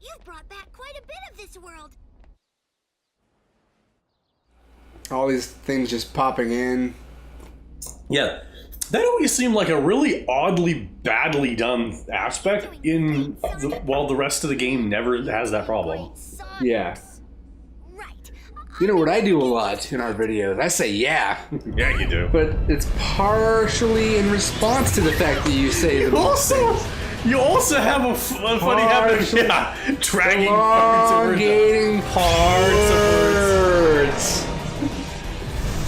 You've brought back quite a bit of this world. All these things just popping in. Yeah. That always seemed like a really oddly, badly done aspect while the rest of the game never has that problem. Yeah. Right. You know what I do a lot in our videos? I say yeah. Yeah, you do. But it's partially in response to the fact that you say the You also have a funny habit of dragging elongating parts of words.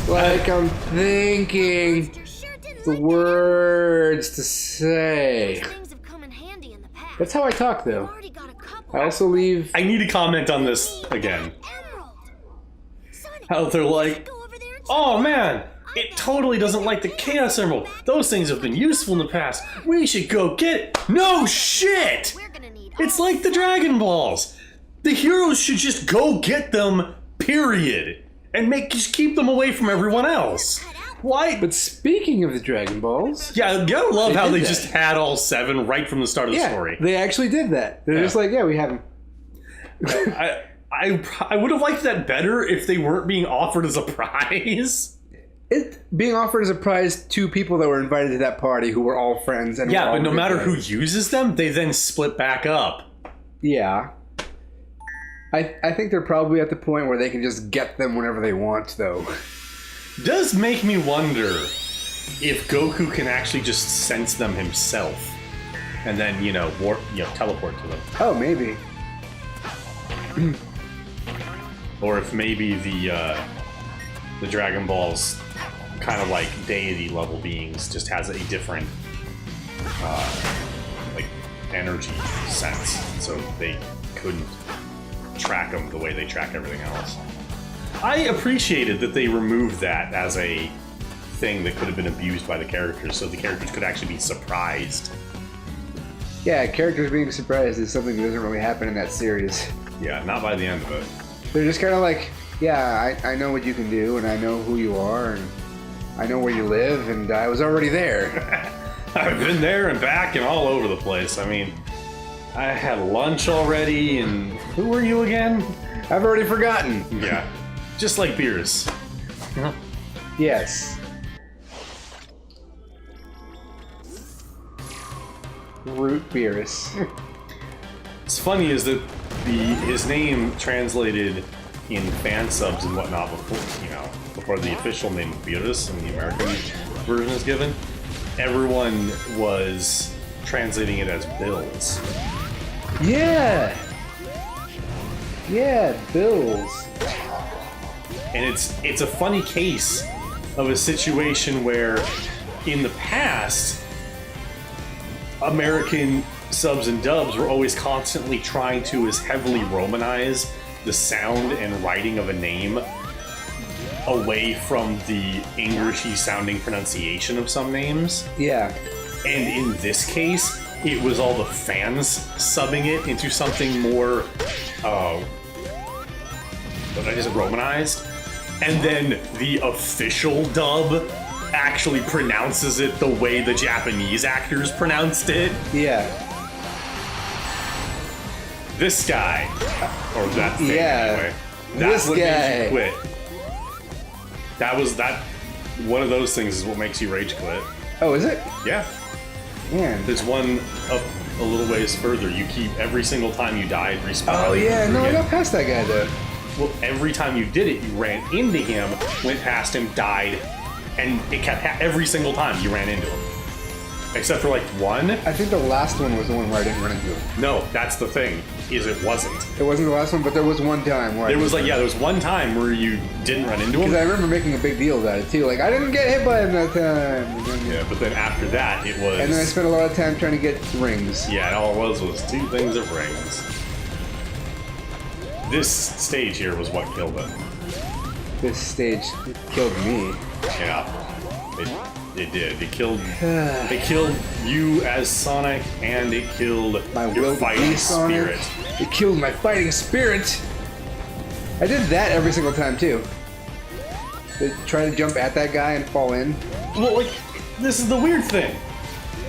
Like I'm thinking the words to say. Things have come in handy in the past. That's how I talk, though. We've already got a couple. I also leave... I need to comment on this again. Emerald. Sonic, How they're like, go over there and oh man, it totally doesn't like the Chaos Emerald. Those things have been useful in the past. We should go get it. No shit! we're gonna need It's like the Dragon Balls. The heroes should just go get them, period. And just keep them away from everyone else. Why? But speaking of the Dragon Balls... Yeah, you gotta love how they did just had all 7 right from the start of the story. They actually did that. They're just like, yeah, we have them. I would have liked that better if they weren't being offered as a prize. It being offered as a prize to people that were invited to that party who were all friends. And Yeah, were all but no good matter who guys. uses them, they then split back up. Yeah. I think they're probably at the point where they can just get them whenever they want, though. Does make me wonder if Goku can actually just sense them himself, and then teleport to them, Oh, maybe. or if maybe the Dragon Balls, kind of like deity level beings, just has a different like energy sense, so they couldn't track them the way they track everything else. I appreciated that they removed that as a thing that could have been abused by the characters, so the characters could actually be surprised. Yeah, characters being surprised is something that doesn't really happen in that series. Yeah, not by the end of it. They're just kind of like, yeah, I know what you can do, and I know who you are, and I know where you live, and I was already there. I've been there and back and all over the place. I mean, I had lunch already, and who were you again? I've already forgotten. Yeah, just like Beerus. Yes. Root Beerus. It's funny is that his name translated in fan subs and whatnot before the official name of Beerus and the American version is given, everyone was translating it as Bills. Yeah. Yeah, Bills. And it's a funny case of a situation where in the past American subs and dubs were always constantly trying to as heavily Romanize the sound and writing of a name away from the Englishy sounding pronunciation of some names. Yeah. And in this case, it was all the fans subbing it into something more Romanized. And then the official dub actually pronounces it the way the Japanese actors pronounced it. Yeah. This guy, or that thing anyway. This what guy. Makes you quit. That was that. One of those things is what makes you rage quit. Oh, is it? Yeah. Man. There's one up a little ways further. You keep every single time you died respawn. Oh yeah, no, I got past that guy though. Well, every time you did it, you ran into him, went past him, died, and it kept every single time you ran into him. Except for like one. I think the last one was the one where I didn't run into him. No, that's the thing. Is it wasn't. It wasn't the last one, but there was one time where there was one time where you didn't run into him. Because I remember making a big deal about it too. Like, I didn't get hit by him that time. Yeah, but then after that, it was. And then I spent a lot of time trying to get rings. Yeah, and all it was 2 things of rings. This stage here was what killed it. This stage killed me. Yeah, it did. It killed you as Sonic, and it killed My your will to fighting be Sonic. spirit. It killed my fighting spirit. I did that every single time too. Try to jump at that guy and fall in. Well, like, this is the weird thing.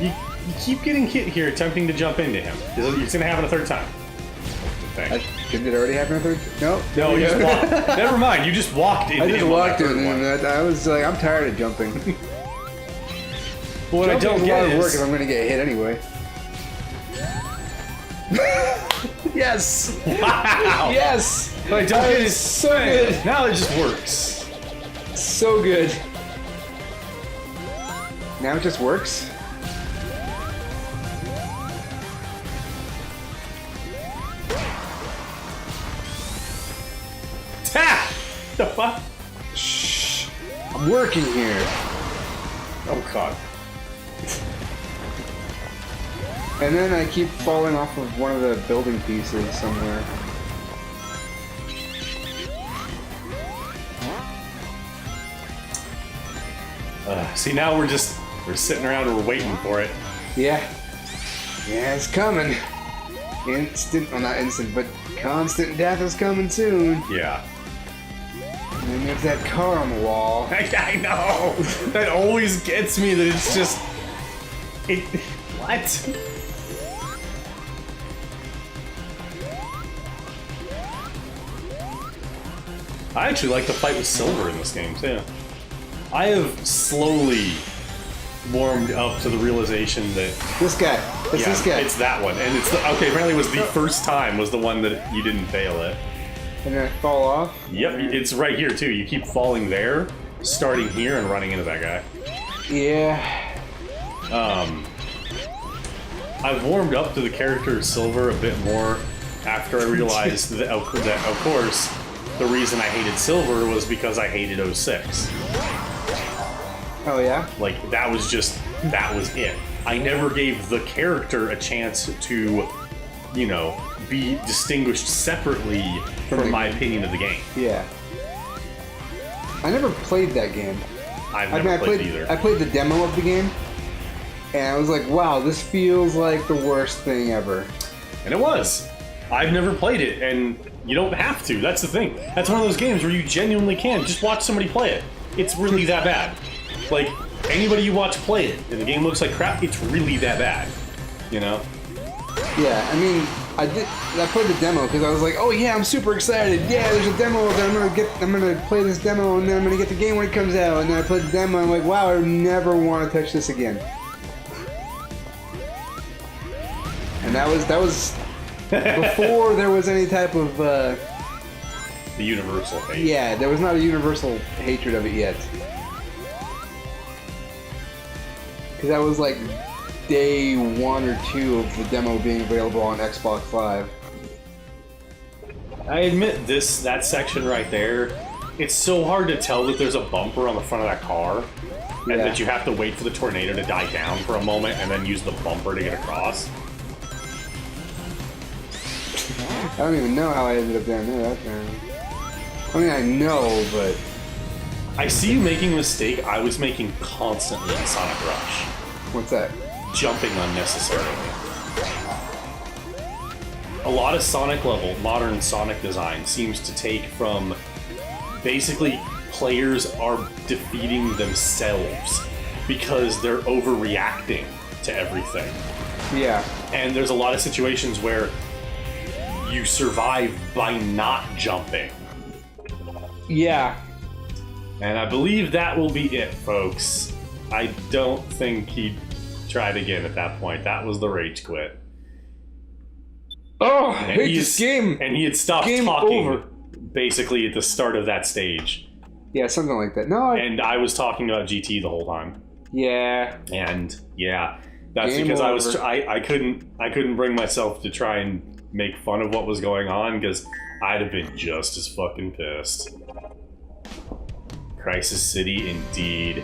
You keep getting hit here attempting to jump into him. It's gonna happen a third time. think. Did it already happen a third? No. No, you just walked. Never mind. You just walked in. I just walked in, one. and I was like, I'm tired of jumping. But what I don't Jumping's a get lot of work is if I'm gonna get hit anyway. Yes. wow. Yes. What I don't get is so good. Now it just works. So good. Now it just works. Ha! The fuck? Shh. I'm working here. Oh god. And then I keep falling off of one of the building pieces somewhere. See, now we're sitting around and we're waiting for it. Yeah. Yeah, it's coming. Instant, well not instant, but constant death is coming soon. Yeah. And then there's that car on the wall. I know! That always gets me that it's just... What? I actually like the fight with Silver in this game, too. I have slowly warmed up to the realization that... This guy. It's this guy. It's that one. And it's the... Okay, apparently it was the first time was the one that you didn't fail at. And then I fall off? Yep, it's right here, too. You keep falling there, starting here, and running into that guy. Yeah. I've warmed up to the character of Silver a bit more after I realized that of course, the reason I hated Silver was because I hated 06. Oh, yeah? Like, that was it. I never gave the character a chance to, you know, be distinguished separately from my opinion of the game. Yeah. I never played that game. I've never played it either. I played the demo of the game, and I was like, wow, this feels like the worst thing ever. And it was. I've never played it, and you don't have to. That's the thing. That's one of those games where you genuinely can. Just watch somebody play it. It's really that bad. Like, anybody you watch play it, and the game looks like crap, it's really that bad. You know? Yeah, I mean, I played the demo because I was like, oh yeah, I'm super excited. Yeah, there's a demo that I'm gonna play this demo, and then I'm gonna get the game when it comes out. And then I played the demo, and I'm like, wow, I never want to touch this again. And that was before there was any type of the universal hate. yeah, there was not a universal hatred of it yet. Because that was like day 1 or 2 of the demo being available on Xbox Live. I admit that section right there, it's so hard to tell that there's a bumper on the front of that car, and that you have to wait for the tornado to die down for a moment and then use the bumper to get across. I don't even know how I ended up down there that time. I mean, I know, but... I see you making a mistake I was making constantly in Sonic Rush. What's that? Jumping unnecessarily. A lot of Sonic level, modern Sonic design seems to take from basically players are defeating themselves because they're overreacting to everything. Yeah. And there's a lot of situations where you survive by not jumping. Yeah. And I believe that will be it, folks. I don't think he tried again at that point. That was the rage quit. Oh, I hate this game! And he had stopped talking basically at the start of that stage. Yeah, something like that. No, And I was talking about GT the whole time. Yeah. And yeah, that's Game because over. I couldn't bring myself to try and make fun of what was going on because I'd have been just as fucking pissed. Crisis City indeed.